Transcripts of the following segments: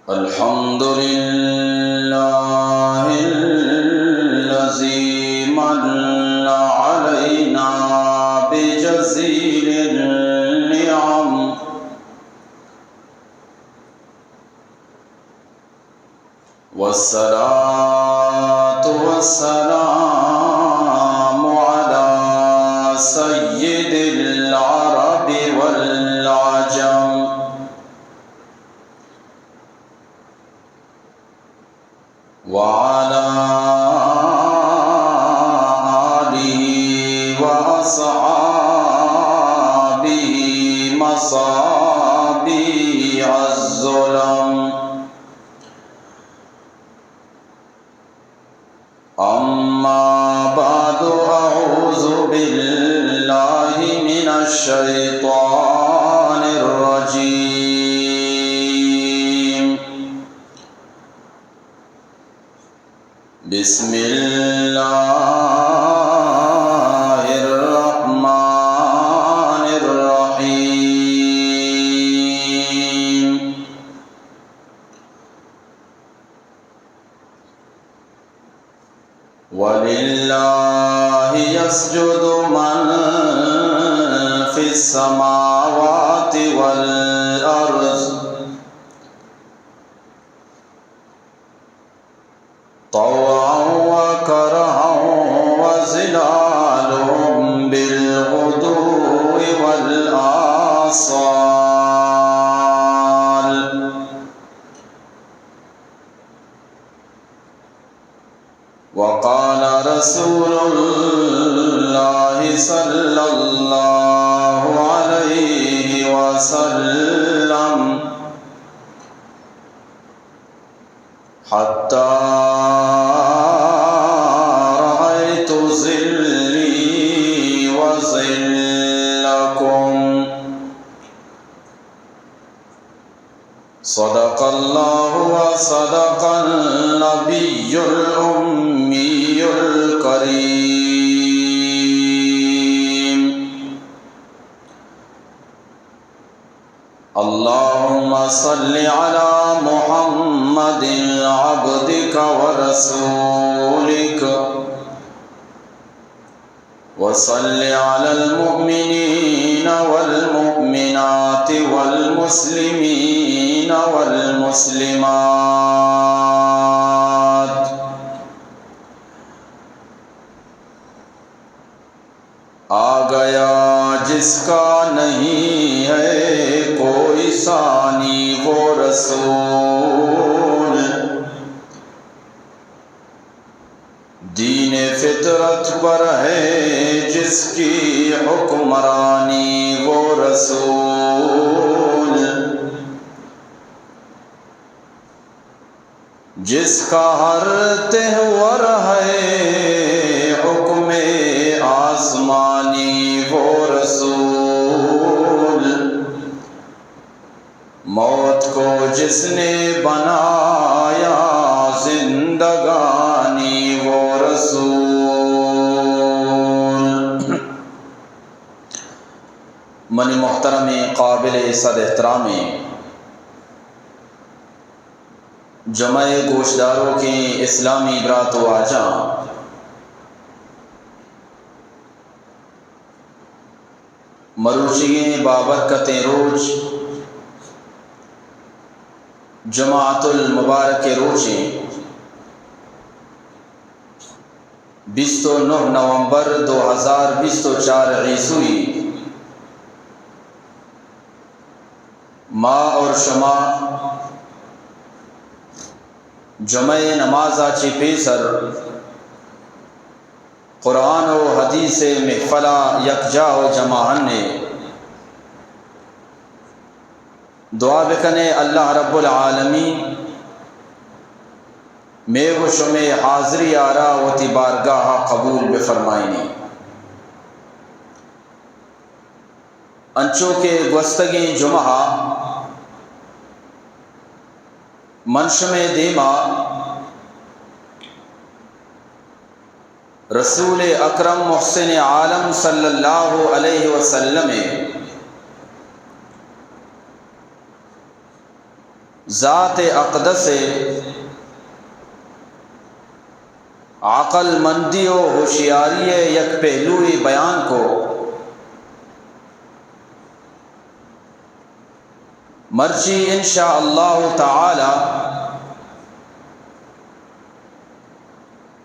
الحمد لله الذي من علينا بجزيل النعم والصلاة والسلام على سيد العرب والعجم وعلى آله وأصحابه مصابيح الظلم أما بعد أعوذ بالله من الشيطان الرجيم بسم الله الرحمن الرحيم ولله يسجد من في السماوات والأرض طوعا وكرها وظلالهم بالغدو والآصال وقال رسول الله صلى الله عليه وسلم حتى رأيت ظلي وظلكم صدق الله وصدق النبي الأمي الكريم اللهم صل على محمد عبدك ورسولك وصل على المؤمنين والمؤمنات والمسلمين والمسلمات آ گیا جس کا نہیں ہے کوئی ثانی وہ رسول دین فطرت پر ہے جس کی حکمرانی وہ رسول جس کا ہر تہور ہے حکم آسمانی وہ رسول موت کو جس نے بنایا زندگانی وہ رسول من محترم قابل صد احترامی جمع گوشداروں کی اسلامی برات و آجاں مروچییں بابرکتیں روج جماعت المبارک روچیں 29 نومبر 2024 عیسوی ماہ اور شما جمع نمازا چی پیسر قرآن و حدیث محفلہ یکجا و جماعن نے دعا بکنے اللہ رب العالمین میں و شمع حاضری آرا و تی بارگاہ قبول بفرمائنی انچو کے گوستگی جمعہ منشم دیما رسول اکرم محسن عالم صلی اللہ علیہ وسلم ذات اقدس عقل مندی و ہوشیاری یک پہلوئی بیان کو مرچی انشاءاللہ تعالی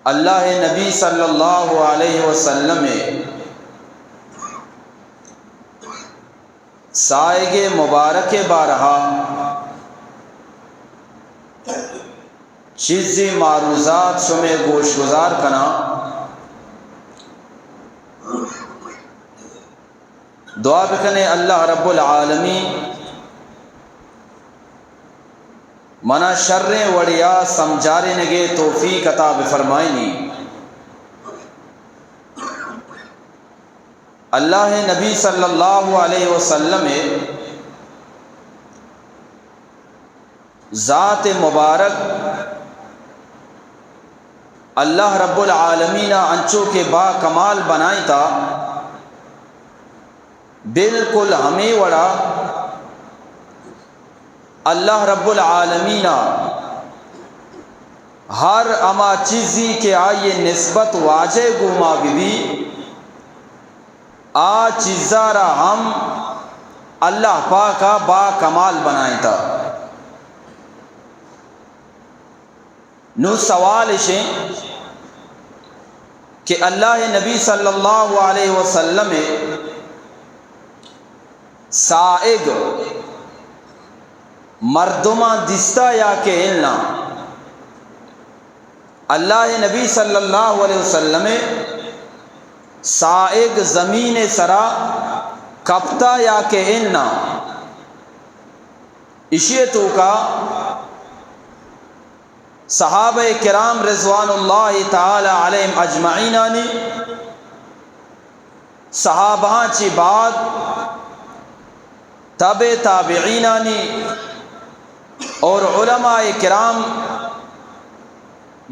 اللہ نبی صلی اللہ علیہ وسلم سائگ مبارک بارہا چیزی معروضات شمع گوش گزار کنا دعا بکنے اللہ رب العالمین منا شر وڑیا سمجھارے نگے توفیق عطا بفرمائنی۔ اللہ نبی صلی اللہ علیہ وسلم ذات مبارک اللہ رب العالمین انچو کے با کمال بنائی تا بالکل ہمیں وڑا اللہ رب العالمین ہر اما چیزی کے آئیے نسبت واجہ گوما بھی آ چیزارا ہم اللہ پاکا با کمال بنائیں تا۔ نو سوال شیں کہ اللہ نبی صلی اللہ علیہ وسلم سائگ مردمہ دستا یا کہ علنا اللہ نبی صلی اللہ علیہ وسلم سائگ زمین سرا کپتا یا کہ علنا اشیتو کا صحابہ کرام رضوان اللہ تعالی علیہم اجمعینانی صحابہ چی بعد تابع تابعینانی اور علماء کرام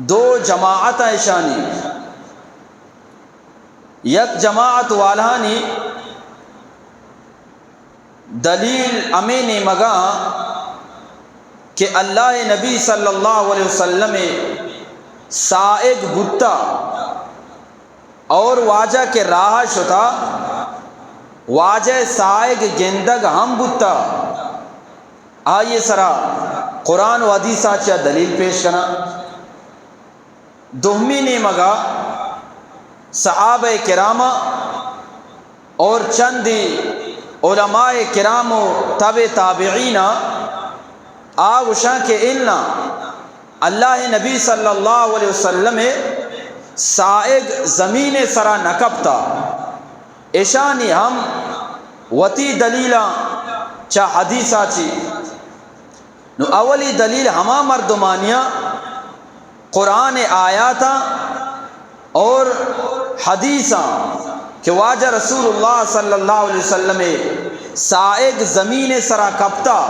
دو جماعت ایشانی یک جماعت والہانی دلیل امین مگا کہ اللہ نبی صلی اللہ علیہ وسلم سائگ بتا اور واجہ کے راہ شتا واجہ سائگ گندگ ہم بتا آئیے سرا قرآن و حدیث آچا دلیل پیش کرنا۔ دہمی نے مگا صحابہ کرامہ اور چندی علماء کرام و تابع تابعین آغشاں کے علنا اللہ نبی صلی اللہ علیہ وسلم سائگ زمین سرا نکبتا اشانی ہم وتی دلیلہ چا حدیثہ چی نو اولی دلیل ہما مردمانیہ قرآن آیاتا اور حدیثہ کہ واجہ رسول اللہ صلی اللہ علیہ وسلم سائگ زمین سرا کپتا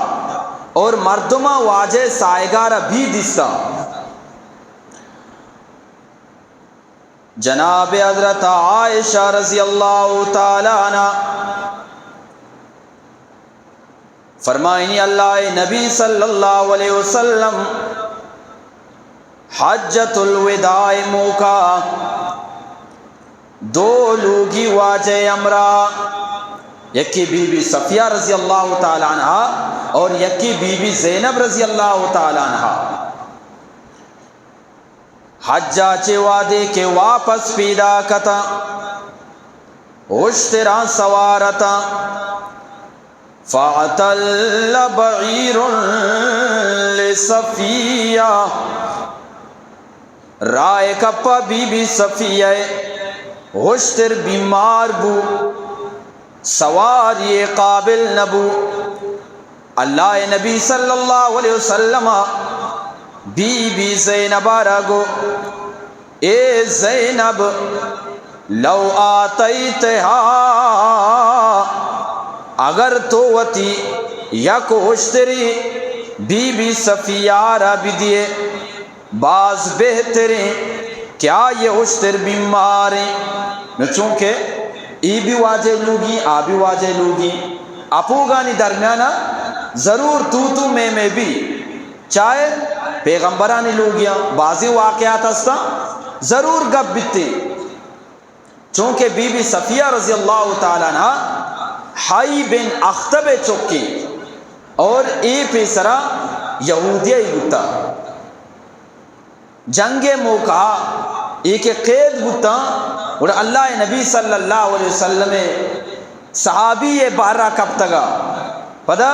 اور مردمہ واجہ سائگارہ بھی دستا۔ جناب حضرت عائشہ رضی اللہ تعالی عنہ فرمائنی اللہ نبی صلی اللہ علیہ وسلم حجۃ الوداع موقع دو لوگی واجہ امرا یکی بی بی صفیہ رضی اللہ تعالی عنہ اور یکی بی بی زینب رضی اللہ تعالی عنہ حجہ چے وعدے کے واپس پیدا کتا اشترا سوارتا فَعَتَلَّ بَعِيرٌ لِصَفِيَّ رائے کپا بی بی صفیہ اشتر بیمار بو سوار یہ قابل نبو اللہ نبی صلی اللہ علیہ وسلم بی بی زینب رگو اے زینب لو آتیتہا اگر تو وتی یک اشتری بی بی صفیہ را بھی دیے بعض بہترین کیا یہ اشتر بیماریں نو چونکہ ای بھی واجہ لوگی آ بھی واجہ لوگی اپو گانی درمیانہ ضرور تو میں بھی چاہے پیغمبرانی لوگیاں بعضی واقعات ہستا ضرور گپ بیتے، چونکہ بی بی صفیہ رضی اللہ تعالیٰ عنہ حی بن اختب چکی اور ای پیسرا یہودیہ گتا جنگ موقع ایک قید گتا اور اللہ نبی صلی اللہ علیہ وسلم صحابی بارہ کب تگا پدا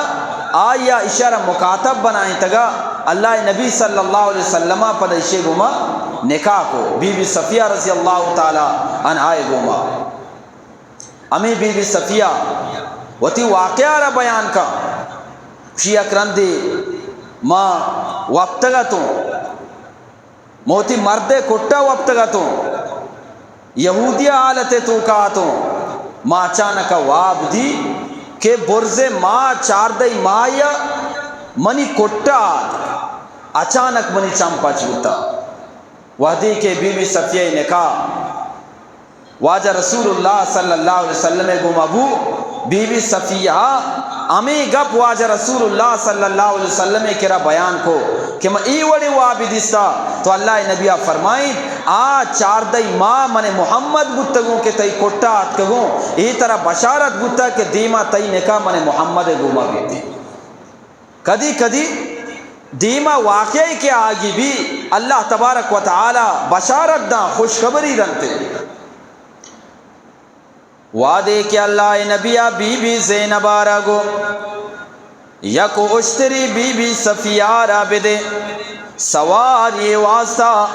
آیا اشارہ مکاتب بنائیں تگا اللہ نبی صلی اللہ علیہ وسلم پدا اشے گما نکاح کو بی بی صفیہ رضی اللہ تعالی عنہ گما امی بی بی صفیہ وتی واقعہ را بیان کا شیعہ کرندی ماں وقتگا تو موتی مرد کٹا وقتگا تو یہودیہ حالت تو کہا تو ماں اچانک واب دی کہ برز ماں چاردئی مایا منی کٹا اچانک منی چمپا چوتا وحدی کے بی بی صفیہ نکاح واجہ رسول اللہ صلی اللہ علیہ وسلم گمابو بی بی صفیہ امی گپ واجہ رسول اللہ صلی اللہ علیہ وسلم کرا بیان کو کہ میں ای وڑی وابدستا تو اللہ نبیہ فرمائیں آ چاردئی ماں من محمد گتگوں کے تئی کٹا آتکگوں ای طرح بشارت گتا کہ دیما تئی نکاح من محمد گوما بیتی کدی کدی دیما واقعی کے آگی بھی اللہ تبارک و تعالی بشارت دا خوشخبری رنتے وعدے کہ اللہ Nabiha be be Zainab argue یک اشتری بی بی صفیہ رابدے سوار یہ واسطہ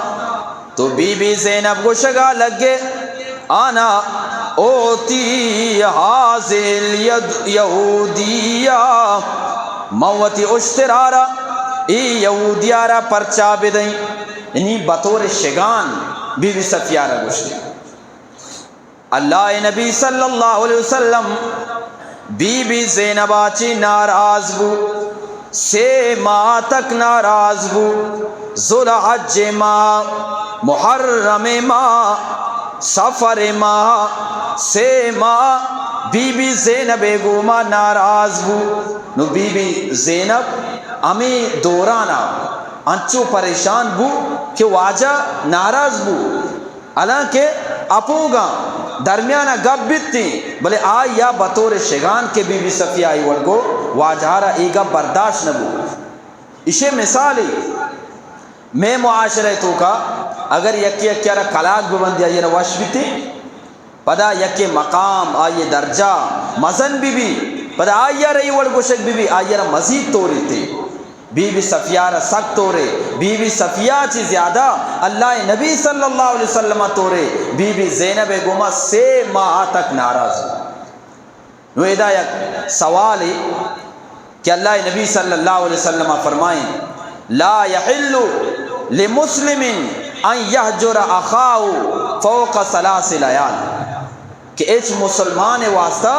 تو بی بی زینب کو شگا لگے آنا اوتی حاضل یہودیہ موتی اشترارا ای یہودیارا پرچا بدیں یعنی بطور شگان بی بی صفیہ را گوشتے اللہ نبی صلی اللہ علیہ وسلم بی بی زینب آچی ناراض بو 3 ماہ تک ناراض بو ذوالحج ماہ محرم ماہ سفر ماہ 3 ماہ بی بی زینب گوما ناراض بو نو بی بی زینب امی دورانا انچو پریشان بو کہ واجہ ناراض بو حالانکہ اپوگا درمیانہ گپ بیتی بلے آیا بطور شگان کے بی بی صفیہ آئی ورگو واجہارا ایگا برداشت نبو اسے مثالی میں معاشرے تو کا اگر یکی یکیارا کلاک ببندی آئیے نواش بیتی پدا یکی مقام آئیے درجہ مزن بی پدا آئیے رئی ورگو شک بی آئیے مزید توری تی بی بی صفیہ را سخت تورے بی بی صفیہ چی زیادہ اللہ نبی صلی اللہ علیہ وسلم تورے بی بی زینب گما 3 ماہ تک ناراض نو ایدہ یک سوالی کہ اللہ نبی صلی اللہ علیہ وسلم فرمائیں لا یحل لمسلم ان یحجر اخاو فوق 3 لیال کہ ایچ مسلمان واسطہ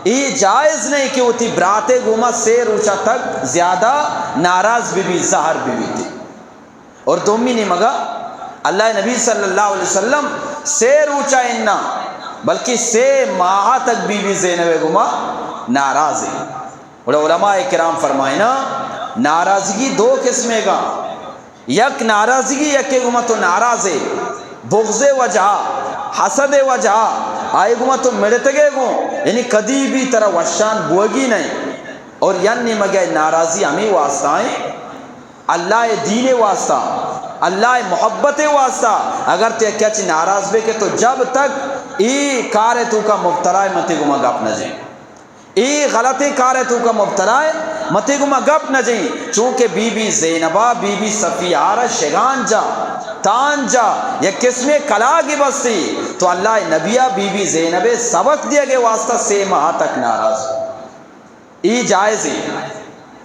یہ جائز نہیں کہ وہ تی براتے گوما 3 روچہ تک زیادہ ناراض بی بی ظاہر بی بی تھی اور دومی نہیں مگا اللہ نبی صلی اللہ علیہ وسلم 3 روچہ اننا بلکہ 3 ماہ تک بی بی زینب گوما ناراض ہے اور علماء کرام فرمائنا ناراضگی 2 قسمیں گا یک ناراضگی یک گوما تو ناراض ہے بغض وجہ حسد وجہ آئے گما تو میڑتے گئے گو یعنی کدی بھی طرح وشان بوگی نہیں اور یعنی مگے ناراضی ہمیں واسطہ ہیں اللہ دین واسطہ اللہ محبت واسطہ اگر تے کیا چی ناراض بے کہ تو جب تک ای کار تو کا مبتلا متے گما گپ نہ جائیں ای غلطی کار تو کا مبتلا متے گما گپ نہ جائیں چونکہ بی بی زینبہ بی بی صفیہ شگان جا تان جا یا قسم کلاگی بستی تو اللہ نبیہ بی بی زینب سبق دیا گئے واسطہ 3 ماہ تک ناراض ای جائز ہے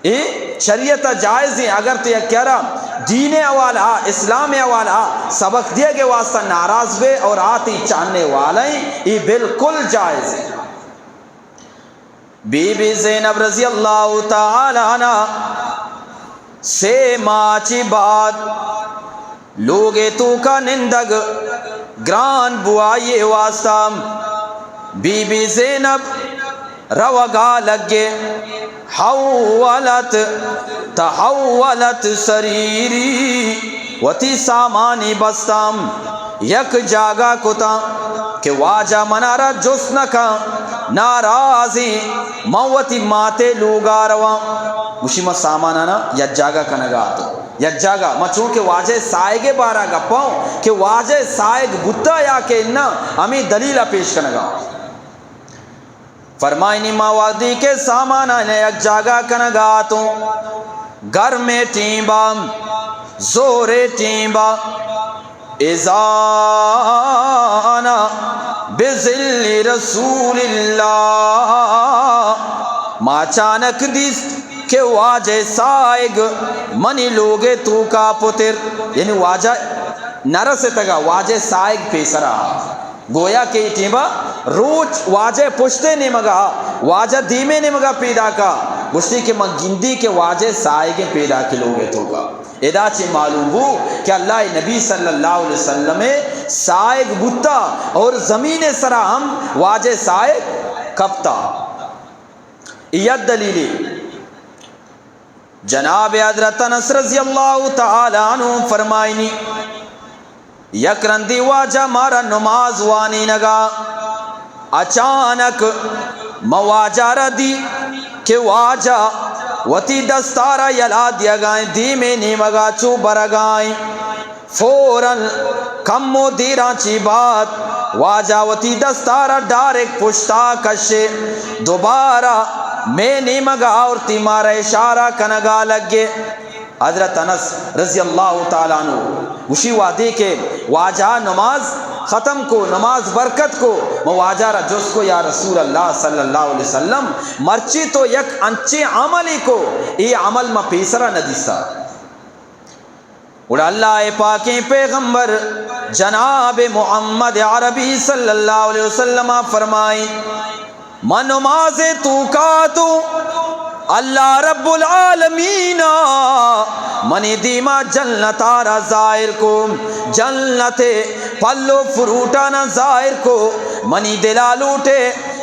ای شریعت جائز ہے اگر تو یہ کہہ رہا دین اوالا اسلام اوالا سبق دیا گئے واسطہ ناراض بے اور آتی چاہنے والیں ای بالکل جائز ہے بی بی زینب رضی اللہ تعالی عنہ 3 ماہ چی بعد لوگے تو کا نندگ گران بوائے واسطہ بی بی زینب روگا لگے حولت تحولت سریری وتی سامانی بستم یک جاگا کتا کہ واجہ منارا جس نکا ناراضی موتی ماتے لوگا روا مشیمہ سامانانا یا جاگا کنگا تو یا جاگا ما چونکہ واجہ سائے بارا گا پاؤں کہ واجہ سائے بتا یا کہ انہا ہمیں دلیلہ پیش کنگا فرمائنی موادی کے سامانا نے یک جاگا کنگا تو گھر میں ٹیمبا زورے ٹیمبا اذا انا بذل رسول اللہ ما چانک دیس کہ واجہ سائگ منی لوگے تو کا پتر یعنی واجہ نرس تگا واجہ سائگ پیسرا گویا کہ یہ ٹیمبا روچ واجہ پشتے نہیں مگا واجہ دیمے نہیں مگا پیدا کا گشتی کے مگندی کے واجہ سائگیں پیدا کے لوگے تو کا ادا چی معلوم ہو کہ اللہ نبی صلی اللہ علیہ وسلم سائگ بتا اور زمین سرا ہم واجہ سائگ کپتا یہ دلیلی جناب حضرت انس رضی اللہ تعالی عنہ فرمائنی یک رندی واجہ مارا نماز وانی نگا اچانک مواجہ ردی کہ واجہ وتی دستارہ یلا دیا گائیں دی میں نیمگا چو برگائیں فوراً کم و دیران چی بات واجہ وتی دستارہ ڈائریکٹ پشتا کشے دوبارہ میں نیمگا اور تیمارا اشارہ کنگا لگے حضرت انس رضی اللہ تعالیٰ عنہ اسی وعدے کے واجہ نماز ختم کو نماز برکت کو مواجہ رجس کو یا رسول اللہ صلی اللہ علیہ وسلم مرچی تو یک انچے عملی کو ای عمل ما پیسرا ندیسا اور اللہ پاکیں پیغمبر جناب محمد عربی صلی اللہ علیہ وسلم فرمائیں من نماز تو کا تو اللہ رب العالمین منی دیما جنتارا ظاہر کو جنت پلو فروٹانا ظاہر کو منی دلا لوٹے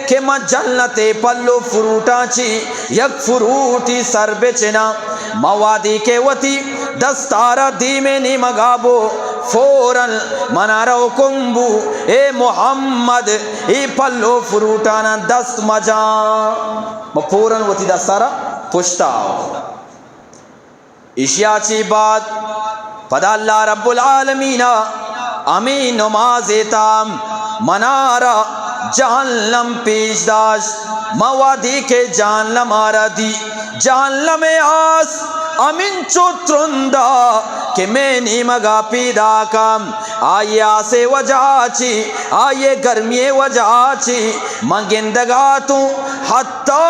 کہ میں جنت پلو فروٹا چی یک فروٹی سر بچنا موادی کے وتی دستارا دی میں نی مگابو فوراً منارو کمبو اے محمد ای پلو فروٹانا دست مجان فوراً وتی دستارا پشتا اشیاء چی بات پدا اللہ رب العالمین امی نماز تام منارا جہنم پیش داشت موادی کے جہنم آرہ دی جہنم آس امین چو ترندہ کہ میں نیمگا پیدا کام آئیے آسے وجہ چی آئیے گرمی وجہ چی منگندگا تو حتی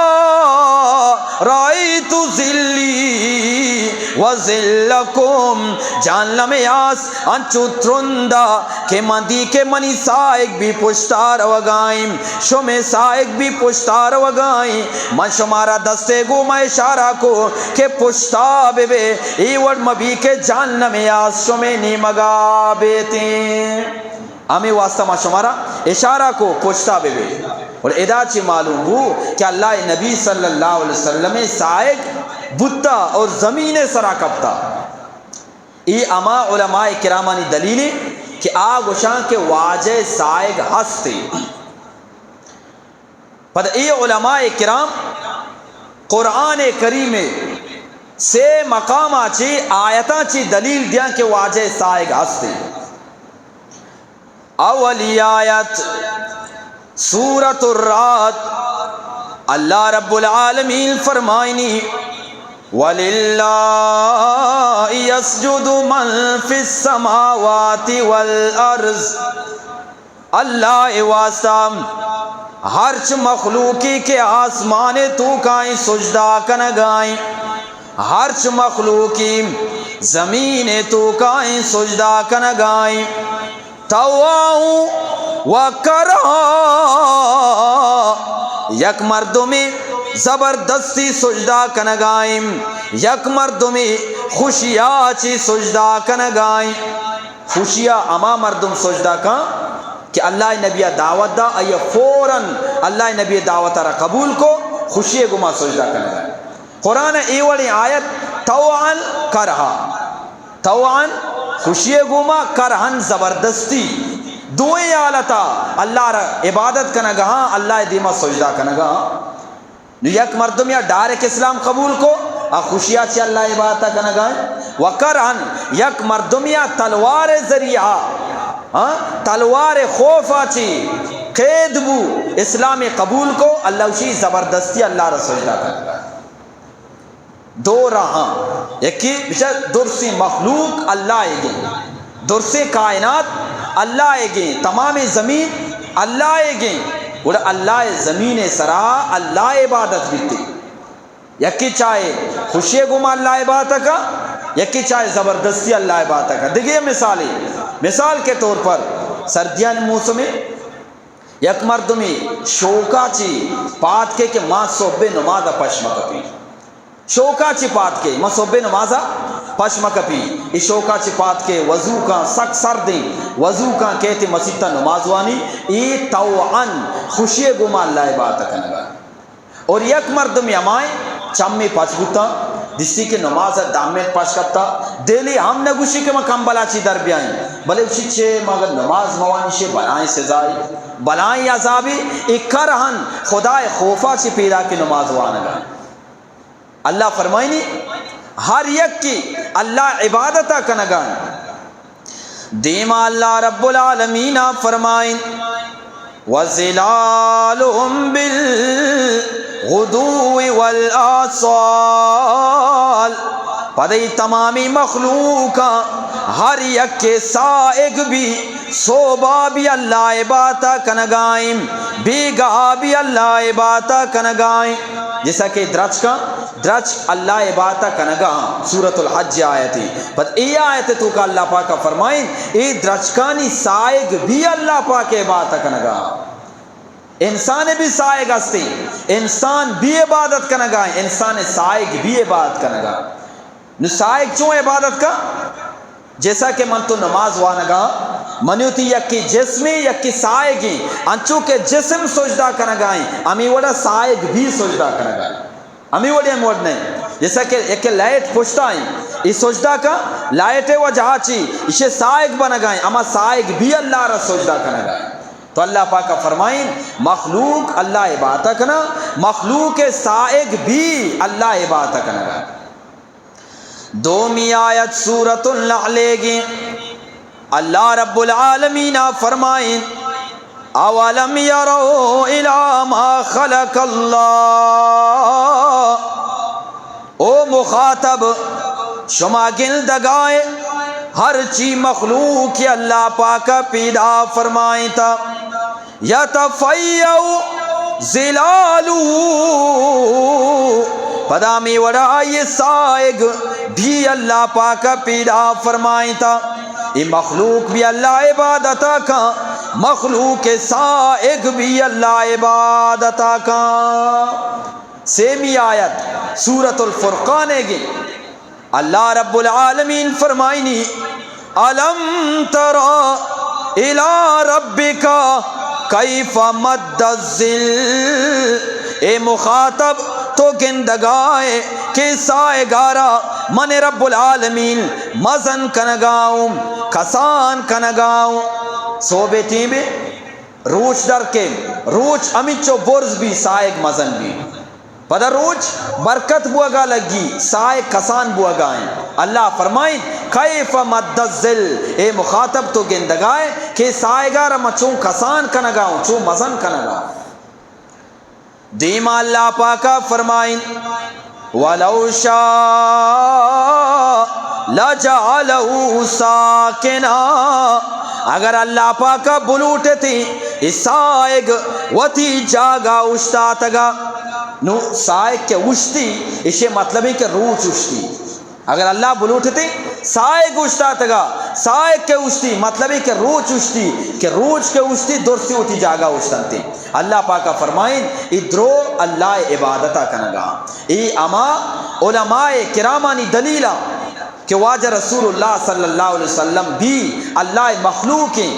رائیت ذلی وذلکم جہنم آس انچو ترندہ کہ مندی کے منی سائق بھی پشتار وگائیں شمی سائق بھی پشتار وگائیں من شمارا دستے گو میں اشارہ کو کہ پشتار بے بے ایوڑ مبی کے جہنم آس شمی نیمگا بیتیں ہمیں واسطہ ما شمارا اشارہ کو پشتا بے بے اور ادا چی معلوم ہو کہ اللہ نبی صلی اللہ علیہ وسلم سائق بتا اور زمین سرا کپتا ای اما علماء کرامانی دلیلی کہ آگوشان کے واجہ سائق ہستے پتہ ای علماء کرام قرآن کریم سے مقامہ چی آیتاں چی دلیل دیا کہ واجہ سائق ہستے اولی آیت سورۃ الرعد اللہ رب العالمین فرمائنی وَلِلَّهِ يَسْجُدُ مَن فِي السَّمَاوَاتِ وَالْأَرْضِ اللہ واسطہ ہرچ مخلوقی کے آسمان تو کائیں سجدہ کنگائیں ہرچ مخلوقی زمین تو کائیں سجدہ کنگائیں تواؤں وکرہا یک مردمی زبردستی سجدہ کنگائیں یک مردمی خوشیاں چی سجدہ کنگائیں خوشیاں اما مردم سجدہ کن کہ اللہ نبی دعوت دا ایا فوراً اللہ نبی دعوت را قبول کو خوشی گما سجدہ کنگائیں قرآن ایوڑی آیت توعن کرہا، توعن خوشی گوما، کرہن زبردستی، دوئیں آلتا اللہ را عبادت کنگا اللہ دیما سجدہ کنگا. یک مردم یا ڈائریکٹ اسلام قبول کو خوشیہ چی اللہ عبادت کنگا، وکرہن یک مردم یا تلوار ذریعہ، تلوار خوفا چی قید بو اسلام قبول کو اللہ اسی زبردستی اللہ را سجدہ کنگا. دو راہاں، یکی بچہ درسی مخلوق اللہ گے، درسی کائنات اللہ گے، تمام زمین اللہ گے، اور اللہ زمین سرا اللہ عبادت بیتی. یکی چاہے خوشی گما اللہ عبادت کا، یکی چاہے زبردستی اللہ عبادت کا. دیکھئے مثال کے طور پر سردیان موسم یک مردمی شوکا چی پات کے ماں صبح نماز پشم کپی، شوکا چی پات کے ماں صبح نماز پشم کپی، اس شوکا چی پات کے وضو کا سک سر دیں، وضو کا کہتے مسجد تا نماز وانی، ای توعن خوشی گما اللہ عبادت کنگا. اور یک مردم یمائیں چمی پچ گتا جسی کے نماز دامت پاش کرتا دلی ہم نگوشی کے مکم بلا چی در بیائیں بلے اسی چھے مگر نماز موانی شے بلائیں سزائی بلائیں عذابی اکرہن خدا خوفا چی پیدا کی نماز وانگا. اللہ فرمائنی ہر یک کی اللہ عبادتا کنگا. دیما اللہ رب العالمین فرمائن وَزِلَالُهُمْ بِالْغُدُوِّ وَالْآصَالِ. پدئی تمامی مخلوقا ہر یک کے سائق بھی صوبہ بھی اللہ عبادت کنگائیں، بیگاہ بھی اللہ عبادت کنگائیں. جیسا کہ درچ اللہ عبادت کنگا سورۃ الحج آیتی بس ای آیت تو کا اللہ پاک فرمائیں ای درچکانی سائق بھی اللہ پاک عبادت کنگا. انسان بھی سائق ہستی، انسان بھی عبادت کنگا، انسان سائق بھی عبادت کنگا. سائق چوں عبادت کا؟ جیسا کہ من تو نماز وانگا منیوتی یکی جسمی یکی سائقی انچو کے جسم سجدہ کنگائیں امی وڑا سائق بھی سجدہ کنگائیں، امی وڑی موڑ نہیں. جیسا کہ ایک لائٹ پوچھتا ہے اس سجدہ کا لائٹ و جہاں چی اسے سائق بنگائیں اما سائق بھی اللہ را سجدہ کنگائیں. تو اللہ پاک فرمائیں مخلوق اللہ عبادت کنا، مخلوق سائق بھی اللہ عبادت کنگائیں. دومی آیت سورۃ النحل گی اللہ رب العالمین فرمائیں اولم یروا الی ما خلق اللہ. او مخاطب شما گل دگائے ہر چی مخلوق کی اللہ پاک پیدا فرمائیں تا یتفیع ظلالو پدامی وڑا یہ سائق بھی اللہ پاک پیدا فرمائیں تا. یہ مخلوق بھی اللہ عبادت کا، مخلوق سائق بھی اللہ عبادت کا. سیمی آیت سورۃ الفرقان گی اللہ رب العالمین فرمائنی الم ترى الى ربک کیف مد الظل. اے مخاطب تو گندگائے کہ سائے گارا من رب العالمین مزن کنگاؤں کسان کنگاؤں. سو بیٹی بھی روچ در کے روچ امیچو برز بھی سائق مزن بھی پدر روچ برکت بوگا لگی سائق کسان بوگائیں. اللہ فرمائیں کیف مد الظل. اے مخاطب تو گندگائے کہ سائے گارا مچوں کسان کنگاؤں چوں مزن کنگاؤں. دیما اللہ پاکا فرمائیں وَلَوْ شَاءَ لَجَعَلَهُ سَاكِنًا. اگر اللہ پاکا بلوٹے تھی اس سائق وتی جاگا اشتاتگا. نو سائق کے اشتی اسے مطلب ہے کہ روچ اشتی. اگر اللہ بلوٹے تھی سائق اشتاتگا، سائق کے اشتی مطلب ہے کہ روچ اشتی، کہ روچ کے اشتی درسی ہوتی جاگا اشتنتی. اللہ پاکا فرمائیں ادرو اللہ عبادتا کنگا. ای اما علماء کرامانی دلیلہ کہ واجہ رسول اللہ صلی اللہ علیہ وسلم بھی اللہ مخلوقیں،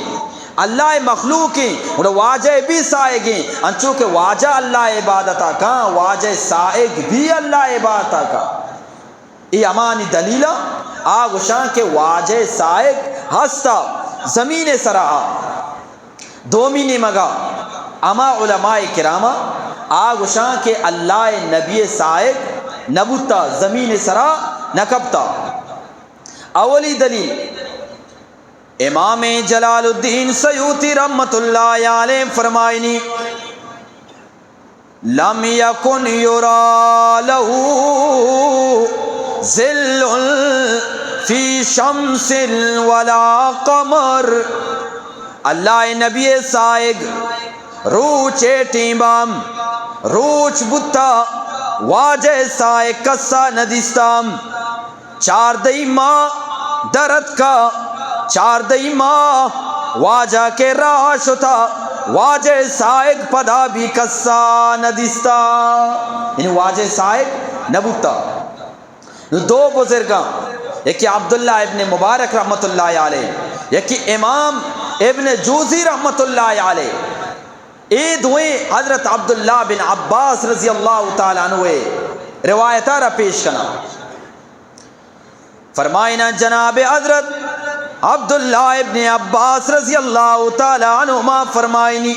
اللہ مخلوقیں اور واجہ بھی سائقیں انچو کہ واجہ اللہ عبادتا کا، واجہ سائق بھی اللہ عبادتا کا. ای امانی دلیلہ آگوشاں کے واجہ سائق ہستا زمین سرا دومین مگا اما علماء کرامہ آگوشاں کے اللہ نبی سائق نبوتا زمین سرا نکبتا. اولی دلیل امام جلال الدین سیوطی رحمت اللہ علیہ فرمائنی لم یکن یرا لہو ظل فی شمس ولا قمر. اللہ نبی سائگ روچے ٹیمام روچ بتا واجہ سائگ کسا ندستام چار دئی ماں درد کا چار دئی ماں واجہ کے راش تھا واجہ سائق پدا بھی کسا ندستا یعنی واجہ سائق نبوتا. دو بزرگاں یکی عبداللہ ابن مبارک رحمت اللہ علیہ یکی امام ابن جوزی رحمت اللہ علیہ اے دوئیں حضرت عبداللہ بن عباس رضی اللہ تعالیٰ عنہ روایتہ را پیش کنا. فرمائنا جناب حضرت عبداللہ ابن عباس رضی اللہ تعالیٰ عنہما فرمائنی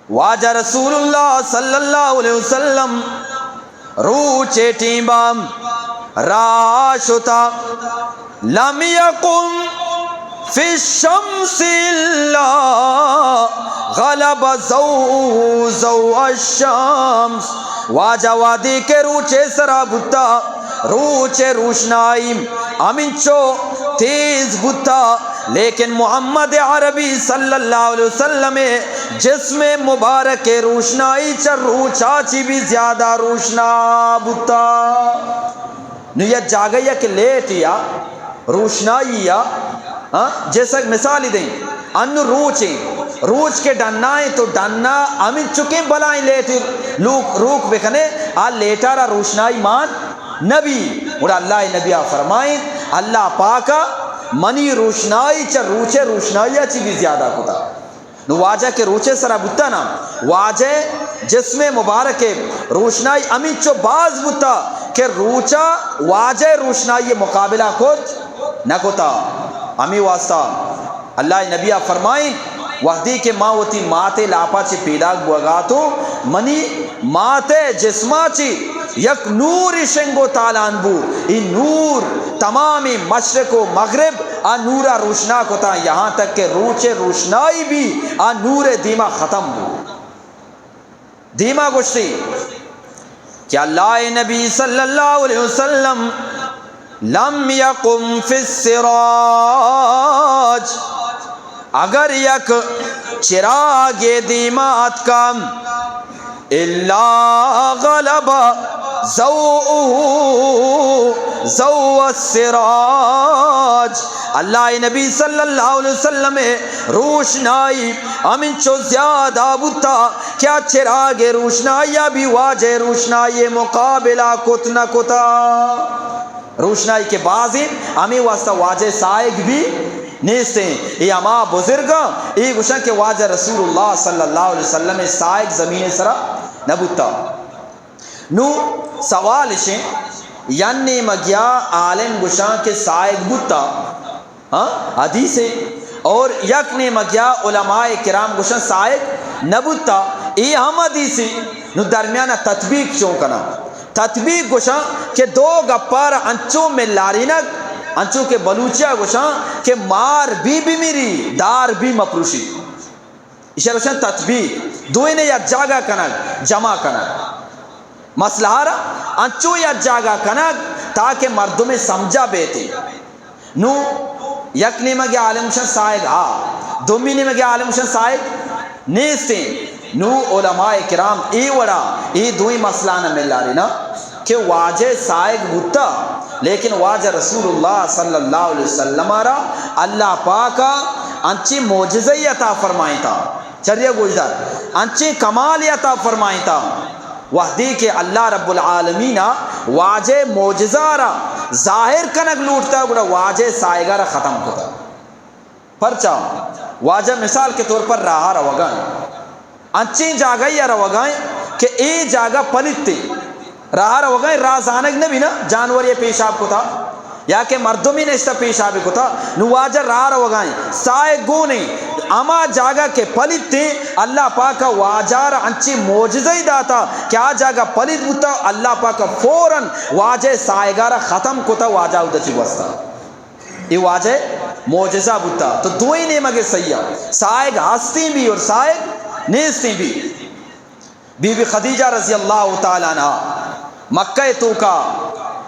واجہ رسول اللہ صلی اللہ علیہ وسلم روچے ٹیمام راشتا لم یقم فی الشمس اللہ غلب زو الشمس. واجہ وادی کے روچے سرا بتا روچے روشنائیم امنچو تیز بتا لیکن محمد عربی صلی اللہ علیہ وسلم جسم مبارک روشنائی چر روچا چی بھی زیادہ روشنا بتا. نیت جاگیا کہ لیٹ یا روشنائی یا جیسا مثالی دیں ان روچیں روچ کے ڈنائیں تو ڈننا امن چکیں بلائیں لیٹ روک بکھنے آ لیٹارا روشنائی مان نبی اور اللہ نبی فرمائیں اللہ پاکا منی روشنائی چا روچے روشنائی چی بھی زیادہ کتا. نو واجہ کے روچے سرا بتا نا واجہ جسم مبارک روشنائی امین چو باز بتا کہ روچا واجہ روشنائی مقابلہ کت نہ کتا. امی واسطہ اللہ نبی فرمائیں وحدی کے ماوتی ماتے لاپا چی پیداک بوگاتو منی ماتے جسما چی یک نور شنگو تالان بو ای نور تمامی مشرق و مغرب آ نورا روشنا کتا یہاں تک کہ روچے روشنائی بھی آ نور دیما ختم بو. دیما گشتی کہ اللہ نبی صلی اللہ علیہ وسلم لم یقم فی السراج اگر یک چراغ دیمات کام الا غلب ضوء السراج. اللہ نبی صلی اللہ علیہ وسلم روشنائی امن چو زیادہ بتا کیا چراغ روشنائی بھی واجہ روشنائی مقابلہ کتنا کتا. روشنائی کے بعض ہمیں واسطہ واجہ سائق بھی نیستے ہیں. یہ اما بزرگاں یہ گوشن کہ واجہ رسول اللہ صلی اللہ علیہ وسلم سائق زمین سرا نبوتا. نو سوال شیں یعنی مگیا عالم گوشن کے سائق بوتا حدیث اور یک نے مگیا علماء کرام گوشن سائق نبوتا یہ ہم حدیث نو درمیانہ تطبیق چون کنا. تطبیق گوشن کہ دو گپار انچوں میں لارینک انچوں کے بلوچیا گوشن کہ مار بھی میری دار بھی مپروشی اشار گوشن تطبیق دوئی نے یا جاگا کنک جمع کنک مسئلہ رہا انچوں یا جاگا کنک تاکہ مردوں میں سمجھا بیتے. نو یک نے مگی عالم شن سائد دومی نے مگی عالم شن سائد نیستے. نو علماء کرام ای وڑا ای دوئی مسئلہ نہ مل رہی نا کہ واجہ سائق بھتا لیکن واجہ رسول اللہ صلی اللہ علیہ وسلم را اللہ پاکا انچی معجزہ عطا فرمائی تا چریہ گوشدار انچی کمال عطا فرمائی تا وحدی کے اللہ رب العالمین واجہ معجزہ را ظاہر کنک لوٹتا گوڑا واجہ سائقہ را ختم کتا. پرچا واجہ مثال کے طور پر راہ روگائیں انچیں جاگہ یا روگائیں کہ اے جاگہ پلت تے راہ روگائیں رازانک نبی نا جانور یہ پیشاب کو تھا یا کہ مردمی نے اس تا پیشاب کو تھا نواجہ راہ روگائیں سائے گونے اما جاگا کے پلت تھے اللہ پاکا واجار انچی موجزہی داتا کیا جاگا پلت بوتا اللہ پاکا فوراً واجہ سائے گارا ختم کو تھا واجہ ادھا چی وستا یہ واجہ موجزہ بوتا تو دوئی نے مگے سیاح سائے گا ہستی بھی اور سائے نیستی بھی بی بی خدیجہ رضی اللہ تعالیٰ عنہ مکہ تو کا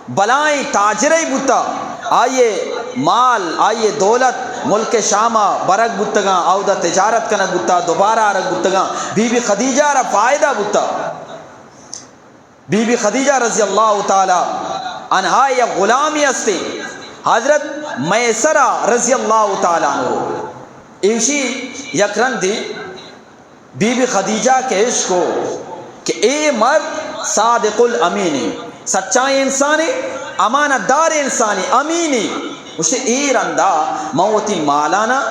بلائیں تاجرہی بوتا آئیے مال آئیے دولت ملک شامہ برک بوتگاں او دا تجارت کنک بوتا دوبارہ رک بوتگاں بی بی خدیجہ را فائدہ بوتا بی بی خدیجہ رضی اللہ تعالی عنہا یا غلامی استے حضرت میسرہ رضی اللہ تعالی عنہ ایشی یکرن دی بی بی خدیجہ کے عشق کو کہ اے مرد صادق الامینی سچائی انسانی امانت دار انسانی امینی اسے ایر اندہ موتی مالانا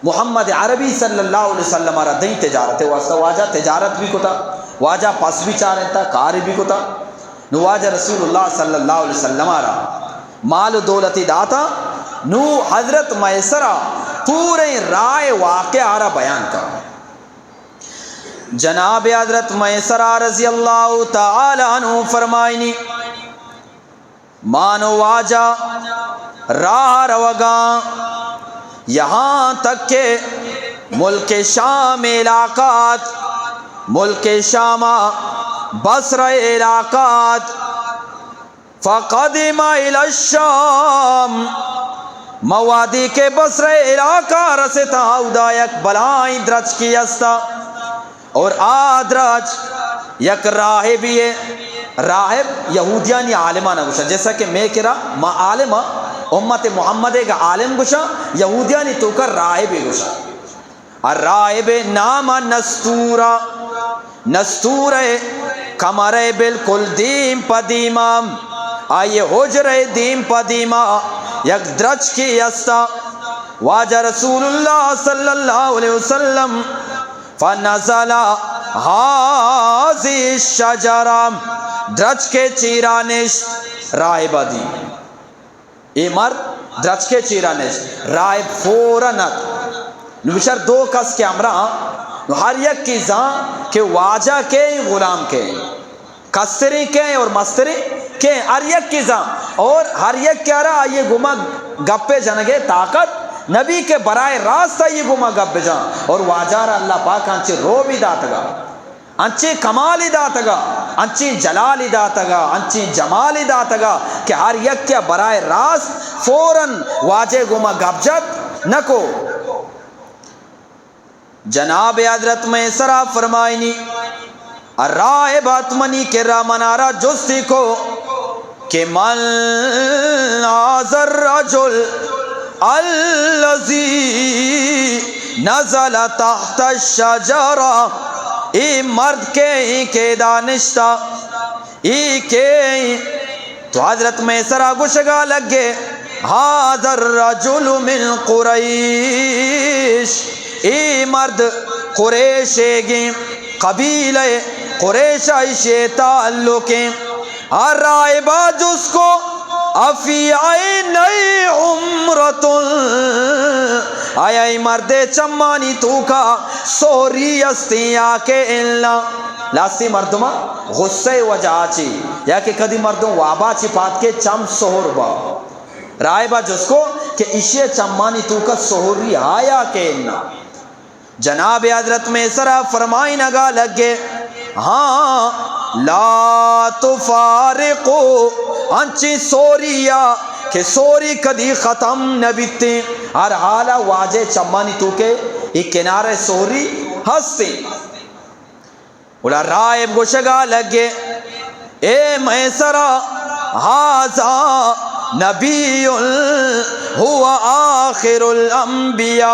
محمد عربی صلی اللہ علیہ وسلم را دیں تجارت واسطہ واجہ تجارت بھی کو تھا واجہ پس بھی چاہ رہتا کار بھی کو تھا نو واجہ رسول اللہ صلی اللہ علیہ وسلم را مال دولتی داتا نو حضرت میسرہ پورے رائے واقعہ را بیان کا جناب حضرت میسرہ رضی اللہ تعالی عنہ فرمائنی مانو واجہ راہ روگاں یہاں تک کہ ملک شام علاقات ملک شامہ بصرہ علاقات فقدم الى الشام موادی کے بصرہ علاقہ رستا اودا یک بلائیں درج کی استا اور آدرج یک راہبی ہے راہب یہودیانی عالمانہ گوشا جیسا کہ میں کرا ما عالمہ امت محمد کا عالم گوشا یہودیانی تو کر راہب گوشا الراہب نام نستورہ نستورہ کمرہ بالکل دیم پدیمام آئیے حجرہ دیم پدیما یک درج کی استا واجہ رسول اللہ صلی اللہ علیہ وسلم فنزل هذه الشجرہ درج کے چیرا نشت راہبہ دی اے مرد درج کے چیرا نشت راہب فورنت نوشر دو کس کے امرہ ہر یک کی زان کہ واجہ کے غلام کے کستری کے اور مستری کے ہر یک کی زان اور ہر یک کیا رہا یہ گمہ گپے جنگے طاقت نبی کے برائے راستہ یہ گمہ گپ جان اور واجارہ اللہ پاک انچے رو بھی داتگا انچے کمالی داتگا انچے جلالی داتگا انچے جمالی داتگا کہ ہر یک کیا برائے راست فوراً واجہ گمہ گپ جت نکو جناب حضرت میسرہ فرمائنی الراہب اتمنی کے را منارہ جستی کو کہ من آذر رجل الذی نزل تحت الشجرہ ای مرد کے ای کے دانشتا ای کے تو حضرت میسرہ گشگا لگے هذا الرجل من قریش ای مرد قریش گی قبیلہ قریش ایشی تعلقیں الرائبہ جس کو افی عینی عمرت آیا ای مرد چمانی تو کا سوری استی آکے اللہ لاستی مردمہ غصے وجہ چی یا کہ کدی مردم وابا چی پات کے چم سہر با رائبہ جس کو کہ اشیاء چمانی تو کا سہری آیا کہ اللہ جناب حضرت میسرہ فرمائی نگا لگے ہاں لا تفارقو انچی سوریا کہ سوری کدی ختم نبیتے ہر حالہ واجہ چمانی تو کے ایک کنارے سوری ہستے بولا رائب گوشگا لگے اے میسرہ ہازا نبی ہوا آخر الانبیاء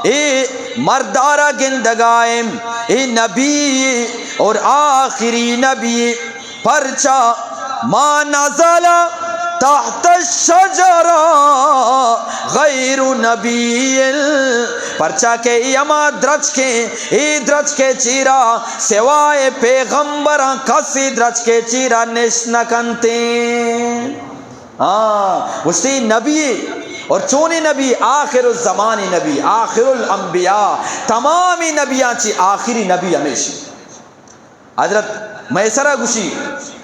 اے مردارہ گندگائم اے نبی اور آخری نبی پرچا ما نزل تحت الشجرہ غیر نبی پرچا کے یما درج کے ای درج کے چیرا سوائے پیغمبراں کسی درج کے چیرا نشنکنتے وشتی نبی اور چونی نبی آخر الزمانی نبی آخر الانبیاء تمامی نبیاں چی آخری نبی ہمیشہ حضرت میسرہ گوشی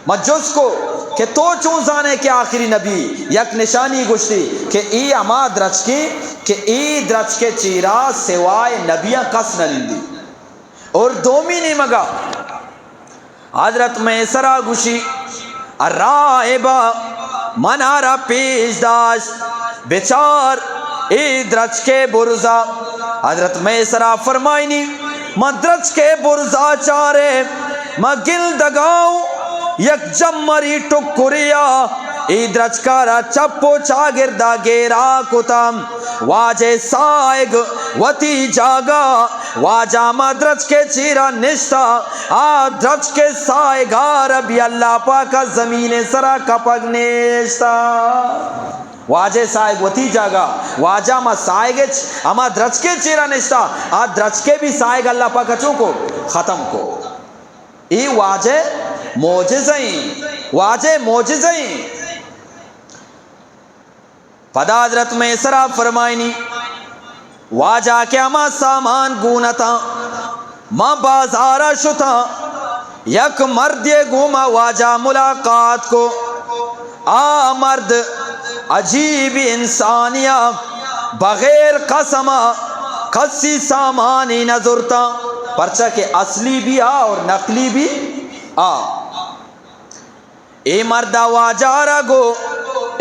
مجوز کو کہ تو چون زانے کے آخری نبی یک نشانی گوشتی کہ ای اما درج کی کہ ای درج کے چیرا سوائے نبیاں کس نہ لندی اور دومی نہیں مگا حضرت میسرہ گوشی الرائبہ منارا پیش داشت بیچار ای درج کے برزا حضرت میسرہ فرمائنی مدرج کے برزا چارے مگل دگاؤں یک جمری ٹکریا ای درج کارا چپو چاگردہ گیرا کتم واجے سائگ وتی جاگا واجہ مدرج کے چیرا نشتا درج کے سائگار ابھی اللہ پاکا زمین سرا کپگ نشتا واجہ سائگ وتی جاگا واجہ ما سائگ اما درج کے چیرا نشتا درج کے بھی سائگ اللہ پاکا چون کو ختم کو ای واجہ موجزیں واجہ موجزیں پدا حضرت میسرہ فرمائنی واجہ کے اما سامان گونتا ماں بازارہ شتا یک مرد گوما واجہ ملاقات کو مرد عجیب انسانیہ بغیر قسمہ کسی سامانی نظرتا پرچہ کہ اصلی بھی اور نقلی بھی اے مردہ واجارہ گو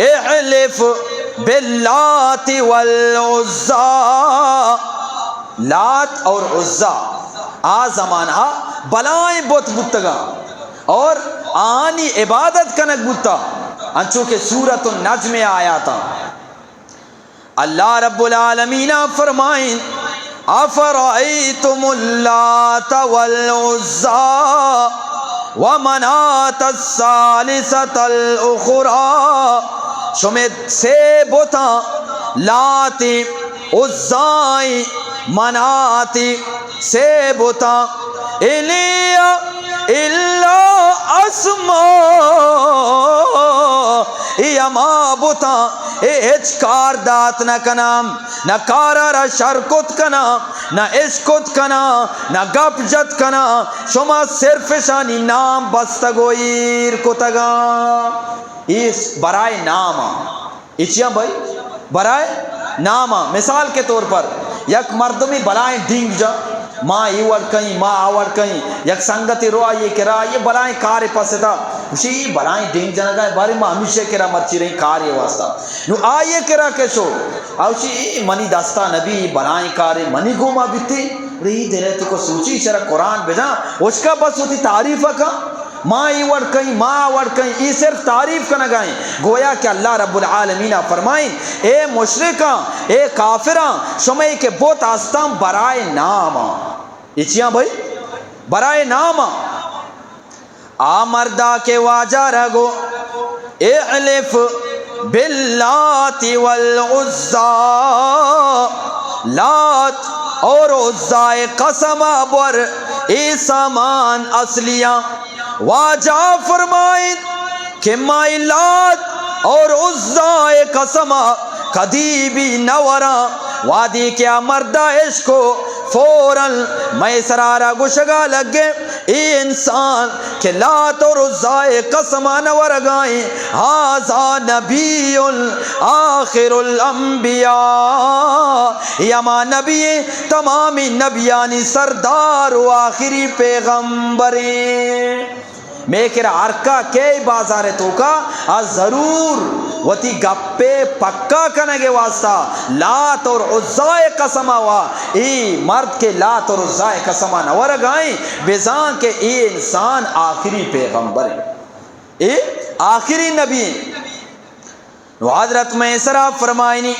احلف باللات والعزا لات اور عزا زمانہ بلائیں بت بتگا اور آنی عبادت کنک بتا انچو کہ سورۃ النجم میں آیا تھا اللہ رب العالمین فرمائیں افرأیتم اللات والعزا ومنات الثالثة الأخرى شمید سے بوتا لاتی عزائی مناتی سے بوتا الیا الا اسماء اما بوتا اچ کار دات نہ کنام نہ کارا شرکت کنا نہ عشقت کنا نہ گپ جت کنا شما صرف شانی نام بستگویر کتگا اس برائے ناما اچیاں بھائی برائے ناما مثال کے طور پر یک مردمی بلائیں ڈینگ جا ماں ایوڑ کہیں ماں آوڑ کہیں یک سنگتی رو آئیے کرا یہ بلائیں کارے پاسے تھا اسی یہ بلائیں ڈینگ جانا گا بارے ماں ہمیشہ کرا مرچی رہی کارے واسطہ نو آئیے کرا کیسو اسی منی دستا نبی بلائیں کارے منی گوما بیتی رہی دینے تو کو سوچی چرا قرآن بجا اس کا بس ہوتی تعریف کا ماں ایوڑ کہیں ماں آوڑ کہیں یہ صرف تعریف کا نہ گائیں گویا کہ اللہ رب العالمین فرمائیں اے مشرکاں اے کافراں شمعی کے بہت آستان برائے ناما اچیاں بھائی برائے ناما مردہ کے واجہ رگو احلف باللات والعزا لات اور عزائے قسم بر ای سامان اصلیاں واجہ فرمائیں کہ مائی لات اور عزائے قسم کدی بھی نورا وادی کیا مردہ عشقو فوراً میں سرارا گشگا لگے اے انسان کہ لات اور عزائے قسم نور گائیں ہاذا نبی آخر الانبیاء یما نبی تمامی نبیانی سردار و آخری پیغمبریں میں کہہ رہا ارکا کے بازار تو کا ضرور وتی گپے پکا کنگے واسطہ لات اور عزائے قسمہ ہوا ای مرد کے لات اور عزائے قسمہ نور گائیں بیزان کے ای انسان آخری پیغمبر ہے ای آخری نبی حضرت میسرہ فرمائنی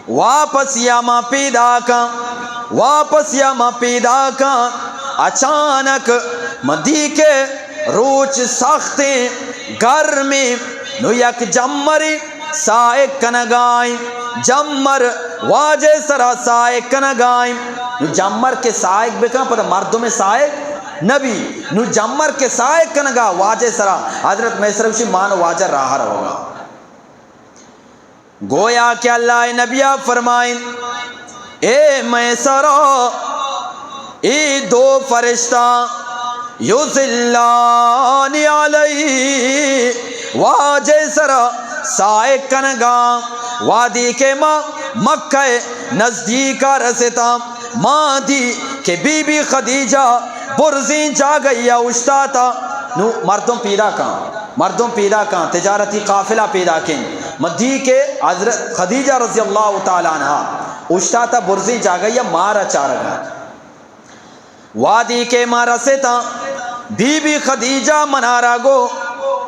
واپس یاما پیدا کا واپس یاما پیدا کا اچانک مدی کے روچ سخت گرمی نو یک جمری سائق کنگائیں جمر واجہ سرا سائق کنگائیں نو جمر کے سائق بکا پتہ مردوں میں سائق نبی نو جمر کے سائق کنگا واجہ سرا حضرت میسروشی مانو واجہ راہ رہوگا گویا کہ اللہ نبیہ فرمائیں اے میسرا ای دو فرشتہ یوزلان علیہ واجہ سرا سائق کنگا وادی کے مکہ نزدیکا رسیتا ماں دی کہ بی بی خدیجہ برزین جا گئی اشتاتا نو مردم پیدا کان تجارتی قافلہ پیدا کن مدی کے حضرت خدیجہ رضی اللہ تعالیٰ عنہ اشتاتا برزین جا گئی مارا چارگا وادی کے مارا سیتا بی بی خدیجہ منارا گو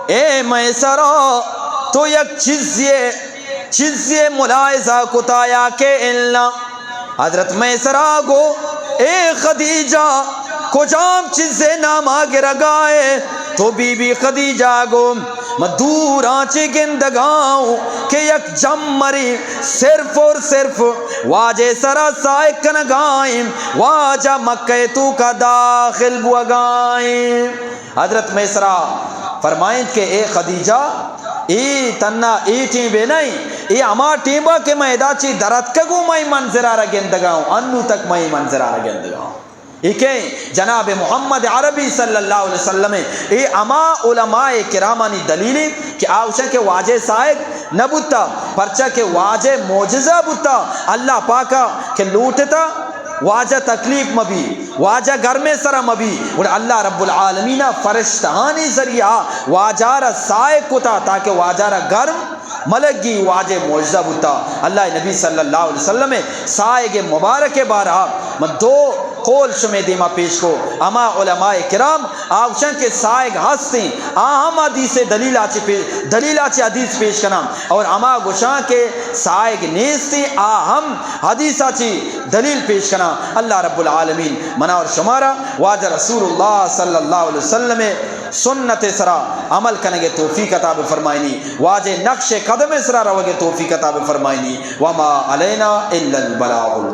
اے میسرا تو یک چیز یہ ملاحظہ کتایا کہ اللہ حضرت میسرا گو اے خدیجہ کجام چیزیں نام آگے رگائے تو بی بی خدیجہ گو دور آنچے گندگاؤں کہ یک جمری صرف اور صرف واجہ سرا سائق کنگائیں واجہ مکہ تو کا داخل بوگائیں حضرت میسرا فرمائیں کہ اے خدیجہ ای تنہ ای ٹیم بے نہیں ای اما ٹیمہ کے میں دا چی درد کگو میں منظر آرہ گندگاؤں انو تک میں منظر آرہ گندگاؤں ایک جناب محمد عربی صلی اللہ علیہ وسلم ای اما علماء کرامانی دلیلی کہ آوشا کے واجہ سائق نہ بوتا پرچہ کے واجہ معجزہ بوتا اللہ پاکا کہ لوٹتا واجہ تکلیف مبی واجہ گھر میں سرا مبی اور اللہ رب العالمین فرشتہانی ذریعہ واجہ را سائق کتا تاکہ واجہ را گرم ملگی واجہ معجزہ بوتا اللہ نبی صلی اللہ علیہ وسلم سائق مبارک بارہ دو قول شمی دیما پیش کو اما علماء کرام آوشن کے سائق ہستی آہم حدیث دلیل آچی حدیث پیش کنا اور اما گشان کے سائق نیستی آہم حدیث آچی دلیل پیش کنا اللہ رب العالمین منا اور شمارا واجہ رسول اللہ صلی اللہ علیہ وسلم سنت سرا عمل کنگے توفیق عطا فرمائنی واجہ نقش قدم سرا روگے توفیق عطا فرمائنی وما علینا الا البلاغ